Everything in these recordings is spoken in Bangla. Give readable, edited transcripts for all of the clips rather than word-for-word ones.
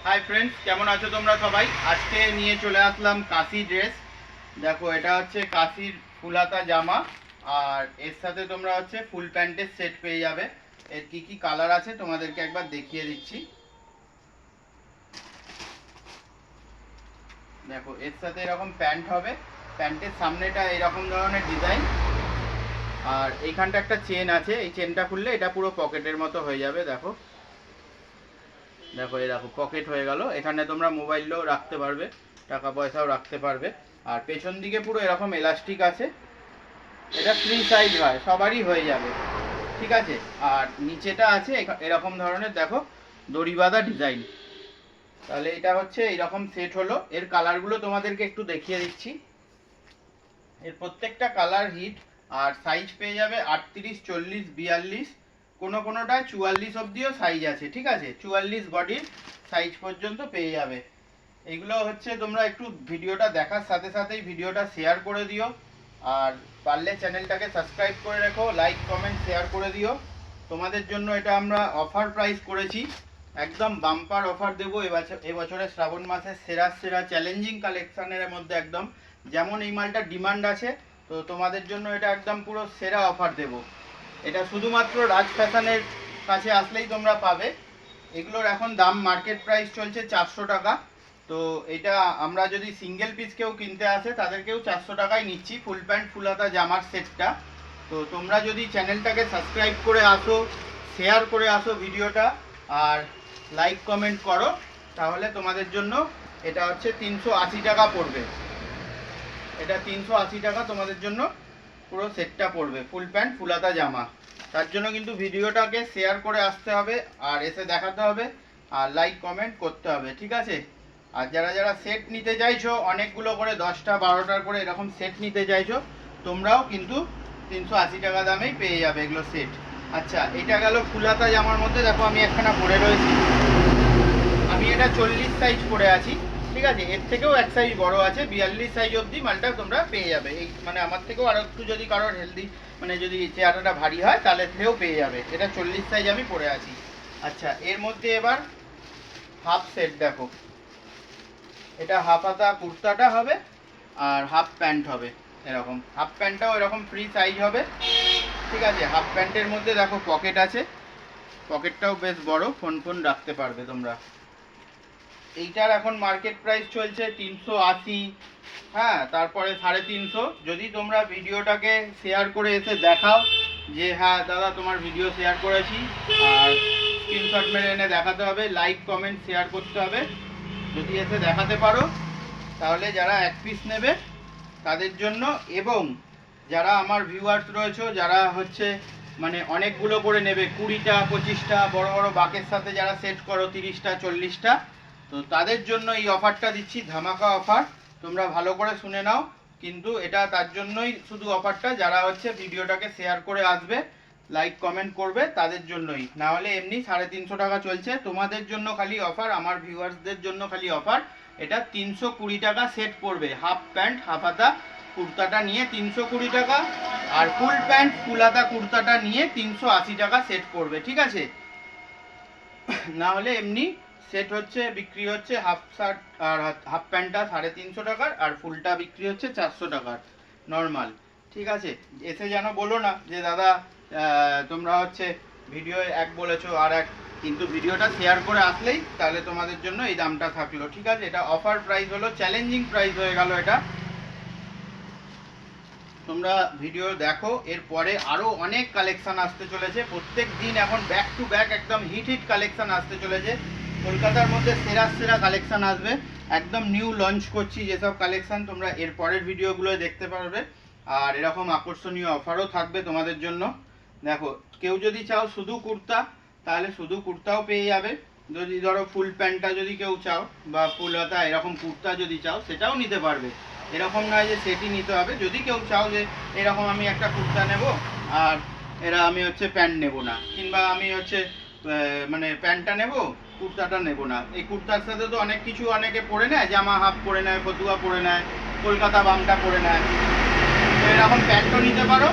হাই ফ্রেন্ডস, কেমন আছো তোমরা সবাই? আজকে নিয়ে চলে আসলাম কাশি ড্রেস। দেখো, এটা হচ্ছে কাশির ফুলাতা জামা, আর এর সাথে তোমরা হচ্ছে ফুল প্যান্টের সেট পেয়ে যাবে। এর কি কি কালার আছে তোমাদেরকে একবার দেখিয়ে দিচ্ছি। দেখো, এর সাথে এরকম প্যান্ট হবে, প্যান্টের সামনেটা এরকম ধরনের ডিজাইন, আর এইখানটা একটা চেন আছে, এই চেনটা খুললে এটা পুরো পকেটের মতো হয়ে যাবে। দেখো দেখো এই দেখো, পকেট হয়ে গেল। এখানে তোমরা মোবাইলও রাখতে পারবে, টাকা পয়সাও রাখতে পারবে। আর পেছন দিকে পুরো এরকম এলাস্টিক আছে, এটা ফ্রি সাইজ হয়, সবারই হয়ে যাবে, ঠিক আছে। আর নিচেটা আছে এরকম ধরনের, দেখো দড়ি বাঁধা ডিজাইন। তাহলে এটা হচ্ছে এইরকম সেট হলো। এর কালারগুলো তোমাদেরকে একটু দেখিয়ে দিচ্ছি। এর প্রত্যেকটা কালার হিট, আর সাইজ পেয়ে যাবে 38, 40, 42, কোনোটায় 44 অবধিও সাইজ আছে, ঠিক আছে। 44 বডির সাইজ পর্যন্ত পেয়ে যাবে। এইগুলো হচ্ছে তোমরা একটু ভিডিওটা দেখার সাথে সাথেই ভিডিওটা শেয়ার করে দিও, আর পারলে চ্যানেলটাকে সাবস্ক্রাইব করে রেখো, লাইক কমেন্ট শেয়ার করে দিও। তোমাদের জন্য এটা আমরা অফার প্রাইস করেছি, একদম বাম্পার অফার দেবো এবছরে শ্রাবণ মাসের সেরা সেরা চ্যালেঞ্জিং কালেকশানের মধ্যে একদম। যেমন এই মালটার ডিমান্ড আছে, তো তোমাদের জন্য এটা একদম পুরো সেরা অফার দেব। এটা শুধুমাত্র রাজ ফ্যাশনের কাছে আসলেই তোমরা পাবে। এগুলোর এখন দাম মার্কেট প্রাইস চলছে 400 টাকা। তো এটা আমরা যদি সিঙ্গেল পিস কেউ কিনতে আসে তাদেরকেও 400 টাকায় নিচ্ছি, ফুল প্যান্ট ফুল হাতা জামার সেটটা। তো তোমরা যদি চ্যানেলটাকে সাবস্ক্রাইব করে আসো, শেয়ার করে আসো ভিডিওটা, আর লাইক কমেন্ট করো, তাহলে তোমাদের জন্য এটা হচ্ছে 380 টাকা পড়বে। এটা 380 টাকা তোমাদের জন্য পুরো সেটটা পড়বে, ফুল প্যান্ট ফুল হাতা জামা। তার জন্য কিন্তু ভিডিওটাকে শেয়ার করে আসতে হবে, আর এসে দেখাতে হবে, আর লাইক কমেন্ট করতে হবে, ঠিক আছে। আর যারা যারা সেট নিতে চাইছো, অনেকগুলো করে 10টা 12টার করে এরকম সেট নিতে চাইছো, তোমরাও কিন্তু 380 টাকা দামেই পেয়ে যাবে এগুলো সেট। আচ্ছা, এটা গেল ফুল হাতা জামার মধ্যে। দেখো আমি একখানা পরে রয়েছি, আমি এটা 40 সাইজ পরে আছি, ঠিক আছে। এর থেকেও এক সাইজ বড় আছে, 42 সাইজ অবধি মালটা তোমরা পেয়ে যাবে। এই মানে আমার থেকেও আরো একটু যদি কারোর হেলদি, মানে যদি চেহারাটা ভারী হয় তাহলে থেকেও পেয়ে যাবে। এটা 40 সাইজ আমি পরে আছি। আচ্ছা, এর মধ্যে এবার হাফ সেট দেখো, এটা হাফ হাতা কুর্তাটা হবে, আর হাফ প্যান্ট হবে এরকম। হাফ প্যান্টটাও এরকম ফ্রি সাইজ হবে, ঠিক আছে। হাফ প্যান্টের মধ্যে দেখো পকেট আছে, পকেটটাও বেশ বড়, ফোন রাখতে পারবে তোমরা। এইটার এখন মার্কেট প্রাইস চলছে 380, হ্যাঁ, তারপরে 350। যদি তোমরা ভিডিওটাকে শেয়ার করে এসে দেখাও যে হ্যাঁ দাদা তোমার ভিডিও শেয়ার করেছি, আর স্ক্রিনশট মেরে এনে দেখাতে হবে, লাইক কমেন্ট শেয়ার করতে হবে। যদি এসে দেখাতে পারো তাহলে যারা এক পিস নেবে তাদের জন্য, এবং যারা আমার ভিউয়ার্স রয়েছে যারা হচ্ছে মানে অনেকগুলো করে নেবে, 20টা 25টা বড় বড় বাকের সাথে যারা সেট করো 30টা 40টা, তো তাদের জন্য এই অফারটা দিচ্ছি, ধামাকা অফার। তোমরা ভালো করে শুনে নাও, কিন্তু এটা তার জন্যই শুধু অফারটা, যারা হচ্ছে ভিডিওটাকে শেয়ার করে আসবে, লাইক কমেন্ট করবে, তাদের জন্যই। না হলে এমনি 350 টাকা চলছে। তোমাদের জন্য খালি অফার, আমার ভিউয়ার্সদের জন্য খালি অফার। এটা 320 টাকা সেট পড়বে, হাফ প্যান্ট হাফ হাতা কুর্তাটা নিয়ে 320 টাকা, আর ফুল প্যান্ট ফুল হাতা কুর্তাটা নিয়ে 380 টাকা সেট পড়বে, ঠিক আছে। না হলে এমনি সেট হচ্ছে বিক্রি হচ্ছে হাফ শার্ট আর হাফ প্যান্টটা 350 টাকার, আর ফুলটা বিক্রি হচ্ছে 400 টাকার নর্মাল, ঠিক আছে। এসে যেন বলো না যে দাদা তোমরা হচ্ছে ভিডিও এক বলেছো আর এক, কিন্তু ভিডিওটা শেয়ার করে আসলেই তাহলে তোমাদের জন্য এই দামটা থাকলো, ঠিক আছে। এটা অফার প্রাইস হলো, চ্যালেঞ্জিং প্রাইস হয়ে গেল এটা। তোমরা ভিডিও দেখো, এরপরে আরও অনেক কালেকশান আসতে চলেছে প্রত্যেক দিন। এখন ব্যাক টু ব্যাক একদম হিট হিট কালেকশান আসতে চলেছে। কলকাতার মধ্যে সেরা সেরা কালেকশান আসবে, একদম নিউ লঞ্চ করছি যেসব কালেকশান, তোমরা এর পরের ভিডিওগুলো দেখতে পারবে। আর এরকম আকর্ষণীয় অফারও থাকবে তোমাদের জন্য। দেখো, কেউ যদি চাও শুধু কুর্তা, তাহলে শুধু কুর্তাও পেয়ে যাবে। যদি ধরো ফুল প্যান্টটা যদি কেউ চাও, বা ফুল হাতা এরকম কুর্তা যদি চাও, সেটাও নিতে পারবে। এরকম নয় যে সেটই নিতে হবে। যদি কেউ চাও যে এরকম আমি একটা কুর্তা নেব, আর আমি হচ্ছে প্যান্ট নেব না, কিংবা আমি হচ্ছে মানে প্যান্টটা নেব কুর্তাটা নেব না, এই কুর্তার সাথে তো অনেক কিছু অনেকে পরে নেয়, জামা হাফ পরে নেয়, ফতুয়া পরে নেয়, কলকাতা বামটা পরে নেয়। তো এরকম প্যান্টও নিতে পারো,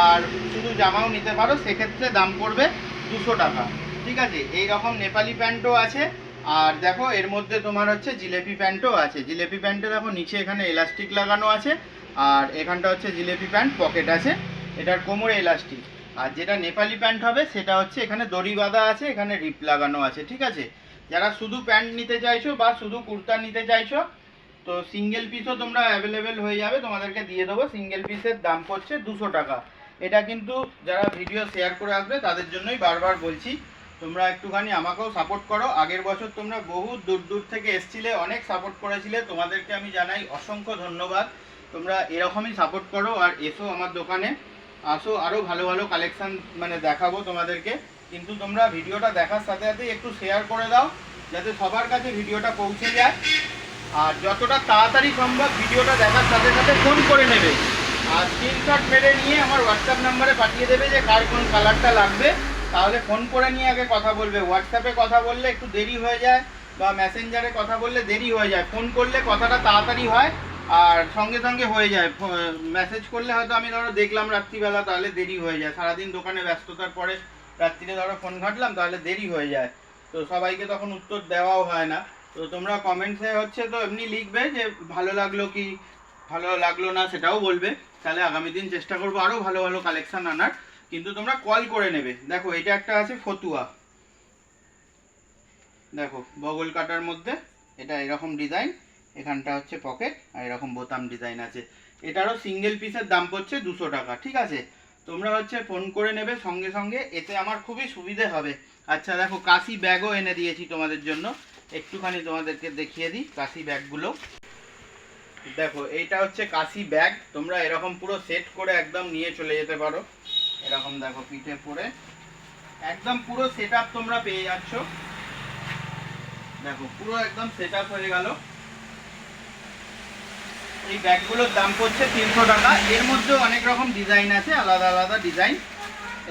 আর শুধু জামাও নিতে পারো। সেক্ষেত্রে দাম পড়বে 200 টাকা, ঠিক আছে। এই রকম নেপালি প্যান্টও আছে, আর দেখো এর মধ্যে তোমার হচ্ছে জিলেপি প্যান্টও আছে। জিলেপি প্যান্টে দেখো নিচে এখানে এলাস্টিক লাগানো আছে, আর এখানটা হচ্ছে জিলেপি প্যান্ট, পকেট আছে, এটার কোমরে এলাস্টিক। আর যেটা নেপালি প্যান্ট হবে সেটা হচ্ছে এখানে দড়ি বাঁধা আছে, এখানে রিপ লাগানো আছে, ঠিক আছে। যারা শুধু প্যান্ট নিতে চাইছো বা শুধু কুর্তা নিতে চাইছো, তো সিঙ্গেল পিসও তোমরা অ্যাভেলেবেল হয়ে যাবে, তোমাদেরকে দিয়ে দেবো। সিঙ্গেল পিসের দাম পড়ছে 200 টাকা। এটা কিন্তু যারা ভিডিও শেয়ার করে আসবে তাদের জন্যই বারবার বলছি, তোমরা একটুখানি আমাকেও সাপোর্ট করো। আগের বছর তোমরা বহু দূর দূর থেকে এসছিলে, অনেক সাপোর্ট করেছিলে, তোমাদেরকে আমি জানাই অসংখ্য ধন্যবাদ। তোমরা এরকমই সাপোর্ট করো আর এসো আমার দোকানে, আসো, আরও ভালো ভালো কালেকশান মানে দেখাবো তোমাদেরকে। কিন্তু তোমরা ভিডিওটা দেখার সাথে সাথেই একটু শেয়ার করে দাও, যাতে সবার কাছে ভিডিওটা পৌঁছে যায়। আর যতটা তাড়াতাড়ি সম্ভব ভিডিওটা দেখার সাথে সাথে ফোন করে নেবে, আর স্ক্রিনশট মেরে নিয়ে আমার হোয়াটসঅ্যাপ নাম্বারে পাঠিয়ে দেবে যে কার কোন কালারটা লাগবে। তাহলে ফোন করে নিয়ে আগে কথা বলবে। হোয়াটসঅ্যাপে কথা বললে একটু দেরি হয়ে যায়, বা মেসেঞ্জারে কথা বললে দেরি হয়ে যায়। ফোন করলে কথাটা তাড়াতাড়ি হয় আর সঙ্গে সঙ্গে হয়ে যায়। মেসেজ করলে হয়তো আমি ধরো দেখলাম রাত্রিবেলা, তাহলে দেরি হয়ে যায়। সারাদিন দোকানে ব্যস্ততার পরে রাত্রিরে ধরো ফোন ঘাটলাম, তাহলে দেরি হয়ে যায়, তো সবাইকে তখন উত্তর দেওয়াও হয় না। তো তোমরা কমেন্টসে হচ্ছে তো এমনি লিখবে যে ভালো লাগলো কি ভালো লাগলো না, সেটাও বলবে। তাহলে আগামী দিন চেষ্টা করবো আরও ভালো ভালো কালেকশান আনার। কিন্তু তোমরা কল করে নেবে। দেখো এটা একটা আছে ফতুয়া, দেখো বগল কাটার মধ্যে, এটা এরকম ডিজাইন, এখানটা হচ্ছে পকেট, আর এরকম বোতাম ডিজাইন আছে। এটারও সিঙ্গেল পিসের দাম পড়ছে 200 টাকা, ঠিক আছে। তোমরা হচ্ছে ফোন করে নেবে সঙ্গে সঙ্গে, এতে আমার খুবই সুবিধে হবে। আচ্ছা দেখো কাশি ব্যাগও এনে দিয়েছি তোমাদের জন্য, একটুখানি তোমাদেরকে দেখিয়ে দিই কাশি ব্যাগগুলো। দেখো এইটা হচ্ছে কাশি ব্যাগ, তোমরা এরকম পুরো সেট করে একদম নিয়ে চলে যেতে পারো। এরকম দেখো পিঠে পরে একদম পুরো সেট আপ তোমরা পেয়ে যাচ্ছ। দেখো পুরো একদম সেট আপ হয়ে গেল। এই ব্যাগগুলোর দাম পড়ছে 300 টাকা। এর মধ্যে অনেক রকম ডিজাইন আছে, আলাদা আলাদা ডিজাইন।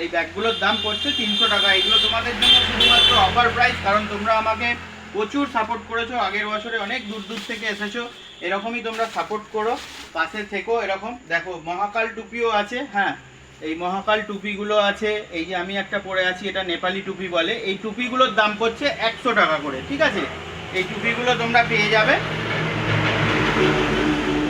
এই ব্যাগগুলোর দাম পড়ছে 300 টাকা। এগুলো তোমাদের জন্য শুধুমাত্র অফার প্রাইস, কারণ তোমরা আমাকে প্রচুর সাপোর্ট করেছো। আগের বছরে অনেক দূর দূর থেকে এসেছো, এরকমই তোমরা সাপোর্ট করো, পাশে থেকো। এরকম দেখো মহাকাল টুপিও আছে, হ্যাঁ এই মহাকাল টুপিগুলো আছে। এই যে আমি একটা পরে আছি, এটা নেপালি টুপি বলে। এই টুপিগুলোর দাম পড়ছে 100 টাকা করে, ঠিক আছে। এই টুপিগুলো তোমরা পেয়ে যাবে,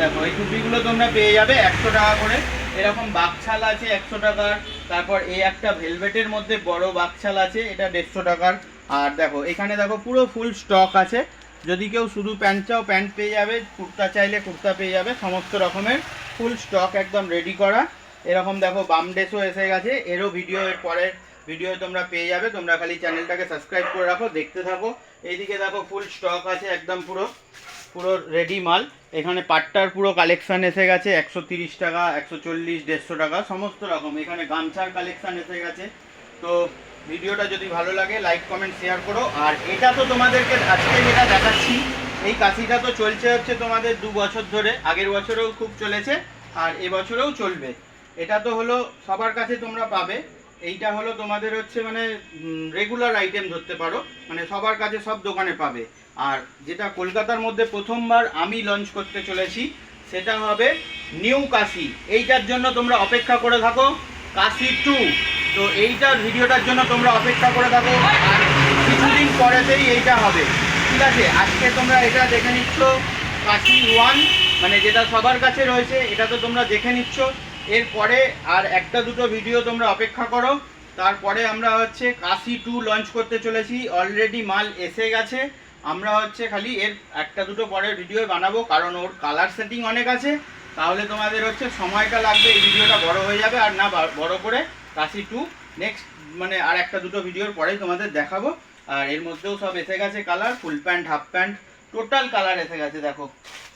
দেখো এই টুপিগুলো তোমরা পেয়ে যাবে 100 টাকা করে। এরকম বাকছাল আছে 100 টাকার। তারপর এই একটা ভেলভেটের মধ্যে বড় বাকছাল আছে, এটা 150 টাকার। আর দেখো এখানে দেখো পুরো ফুল স্টক আছে। যদি কেউ শুধু প্যান্ট চাও প্যান্ট পেয়ে যাবে, কুর্তা চাইলে কুর্তা পেয়ে যাবে, সমস্ত রকমের ফুল স্টক একদম রেডি করা। এরকম দেখো বাম ড্রেসও এসে গেছে, এরও ভিডিও এর পরের ভিডিও তোমরা পেয়ে যাবে। তোমরা খালি চ্যানেলটাকে সাবস্ক্রাইব করে রাখো, দেখতে থাকো। এইদিকে দেখো ফুল স্টক আছে একদম পুরো পুরো রেডি মাল। এখানে পাট্টার পুরো কালেকশান এসে গেছে 130 টাকা, 140, 150 টাকা, সমস্ত রকম। এখানে গামছার কালেকশান এসে গেছে। তো ভিডিওটা যদি ভালো লাগে লাইক কমেন্ট শেয়ার করো। আর এটা তো তোমাদেরকে আজকে যেটা দেখাচ্ছি, এই কাশিটা তো চলছে হচ্ছে তোমাদের 2 বছর ধরে। আগের বছরেও খুব চলেছে আর এবছরেও চলবে। এটা তো হলো সবার কাছে তোমরা পাবে। এইটা হলো তোমাদের হচ্ছে মানে রেগুলার আইটেম ধরতে পারো, মানে সবার কাছে সব দোকানে পাবে। আর যেটা কলকাতার মধ্যে প্রথমবার আমি লঞ্চ করতে চলেছি, সেটা হবে নিউ কাশি। এইটার জন্য তোমরা অপেক্ষা করে থাকো, কাশি 2। তো এইটার ভিডিওটার জন্য তোমরা অপেক্ষা করে থাকো, আর কিছুদিন পরেতেই এইটা হবে, ঠিক আছে। আজকে তোমরা এটা দেখে নিচ্ছ কাশি 1, মানে যেটা সবার কাছে রয়েছে, এটা তো তোমরা দেখে নিচ্ছ। এরপরে আর একটা দুটো ভিডিও তোমরা অপেক্ষা করো, তারপরে আমরা হচ্ছে কাশি 2 লঞ্চ করতে চলেছি। অলরেডি মাল এসে গেছে, আমরা হচ্ছে খালি এর একটা দুটো পরের ভিডিও বানাবো, কারণ ওর কালার সেটিং অনেক আছে। তাহলে তোমাদের হচ্ছে সময়টা লাগবে, এই ভিডিওটা বড় হয়ে যাবে। আর না বড় করে কাশি 2 নেক্সট মানে আর একটা দুটো ভিডিওর পরেই তোমাদের দেখাবো। আর এর মধ্যেও সব এসে গেছে colour, full pant, half pant, total colour এসে গেছে। দেখো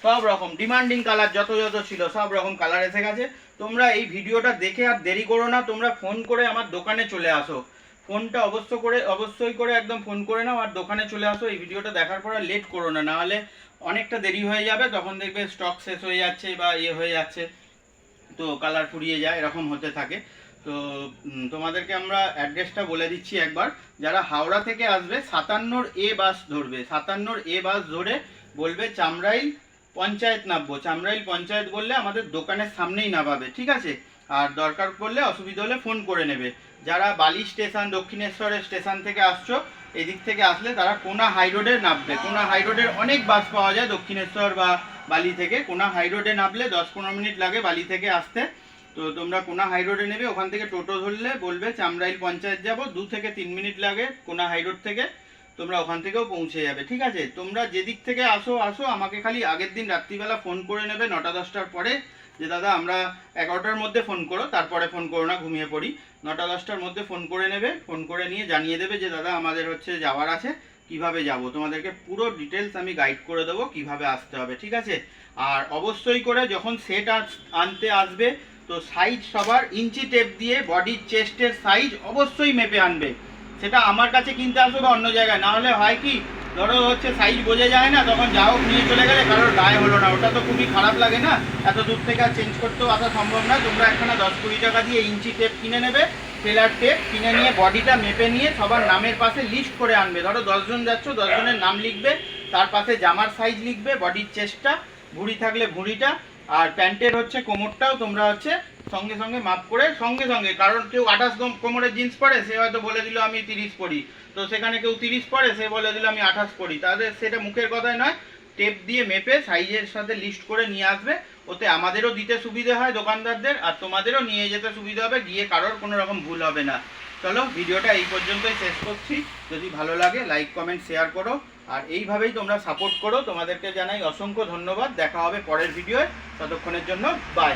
সব রকম ডিমান্ডিং কালার যত যত ছিল সব রকম কালার এসে গেছে। তোমরা এই ভিডিওটা দেখে আর দেরি করো না, তোমরা ফোন করে আমার দোকানে চলে আসো। ফোনটা অবশ্যই করে একদম ফোন করে নাও আর দোকানে চলে আসো। এই ভিডিওটা দেখার পর আর লেট করো না, নাহলে অনেকটা দেরি হয়ে যাবে। তখন দেখবে স্টক শেষ হয়ে যাচ্ছে বা হয়ে যাচ্ছে, তো কালার ফুরিয়ে যায়, এরকম হতে থাকে। তো তোমাদেরকে আমরা অ্যাড্রেসটা বলে দিচ্ছি একবার। যারা হাওড়া থেকে আসবে 57 A বাস ধরবে, 57 A বাস ধরে বলবে চামরাইল পঞ্চায়েত নামবো। চামরাইল পঞ্চায়েত বললে আমাদের দোকানের সামনেই নামাবে, ঠিক আছে। আর দরকার পড়লে অসুবিধা হলে ফোন করে নেবে। যারা বালি স্টেশন দক্ষিণেশ্বরের স্টেশন থেকে আসছো, এদিক থেকে আসলে তারা কোনা হাই রোডে নামবে। কোনা হাই রোডের অনেক বাস পাওয়া যায় দক্ষিণেশ্বর বা বালি থেকে। কোনা হাই রোডে নামলে 10-15 মিনিট লাগে বালি থেকে আসতে। তো তোমরা কোনা হাই রোডে নেবে, ওখান থেকে টোটো ধরলে বলবে চামরাইল পঞ্চায়েত যাব, 2 থেকে 3 মিনিট লাগে কোনা হাই রোড থেকে, তোমরা ওখান থেকেও পৌঁছে যাবে। ঠিক আছে, তোমরা যেদিক থেকে আসো আমাকে খালি আগের দিন রাত্রিবেলা ফোন করে নেবে 9টা-10টার পরে, যে দাদা আমরা 11টার মধ্যে ফোন করো, তারপরে ফোন করো না, ঘুমিয়ে পড়ি। 9টা-10টার মধ্যে ফোন করে নেবে, ফোন করে নিয়ে জানিয়ে দেবে যে দাদা আমাদের হচ্ছে যাওয়ার আছে, কিভাবে যাব, তোমাদেরকে পুরো ডিটেলস আমি গাইড করে দেবো কিভাবে আসতে হবে। ঠিক আছে, আর অবশ্যই করে যখন সেট আনতে আসবে তো সাইজ সবার ইঞ্চি টেপ দিয়ে বডির চেস্টের সাইজ অবশ্যই মেপে আনবে। সেটা আমার কাছে কিনতে আসো বা অন্য জায়গায়, না হলে হয় কি ধরো হচ্ছে সাইজ বোঝা যায় না, তখন যা হোক নিয়ে চলে গেলে কারোর গায়ে হলো না, ওটা তো খুবই খারাপ লাগে না। এত দূর থেকে আর চেঞ্জ করতেও আসা সম্ভব না। তোমরা একখানা 10-20 টাকা দিয়ে ইঞ্চি টেপ কিনে নেবে, টেলার টেপ কিনে নিয়ে বডিটা মেপে নিয়ে সবার নামের পাশে লিস্ট করে আনবে। ধরো 10 জন যাচ্ছ, 10 জনের নাম লিখবে, তার পাশে জামার সাইজ লিখবে, বডির চেস্টটা, ভুঁড়ি থাকলে ভুঁড়িটা, আর প্যান্টের হচ্ছে কোমরটাও তোমরা হচ্ছে সঙ্গে সঙ্গে মাপ করে সঙ্গে সঙ্গে, কারণ কেউ 28 কোমরের জিন্স পরে, সে হয়তো বলে দিল আমি 30 পরি, তো সেখানে কেউ 30 পরে, সে বলে দিল আমি 28 পরি, তাদের সেটা মুখের কথায় নয়, টেপ দিয়ে মেপে সাইজের সাথে লিস্ট করে নিয়ে আসবে। ওতে আমাদেরও দিতে সুবিধে হয় দোকানদারদের, আর তোমাদেরও নিয়ে যেতে সুবিধা হবে, গিয়ে কারোর কোনো রকম ভুল হবে না। চলো ভিডিওটা এই পর্যন্তই শেষ করছি। যদি ভালো লাগে লাইক কমেন্ট শেয়ার করো, আর এইভাবেই তোমরা সাপোর্ট করো। তোমাদেরকে জানাই অসংখ্য ধন্যবাদ। দেখা হবে পরের ভিডিওয়, ততক্ষণের জন্য বাই।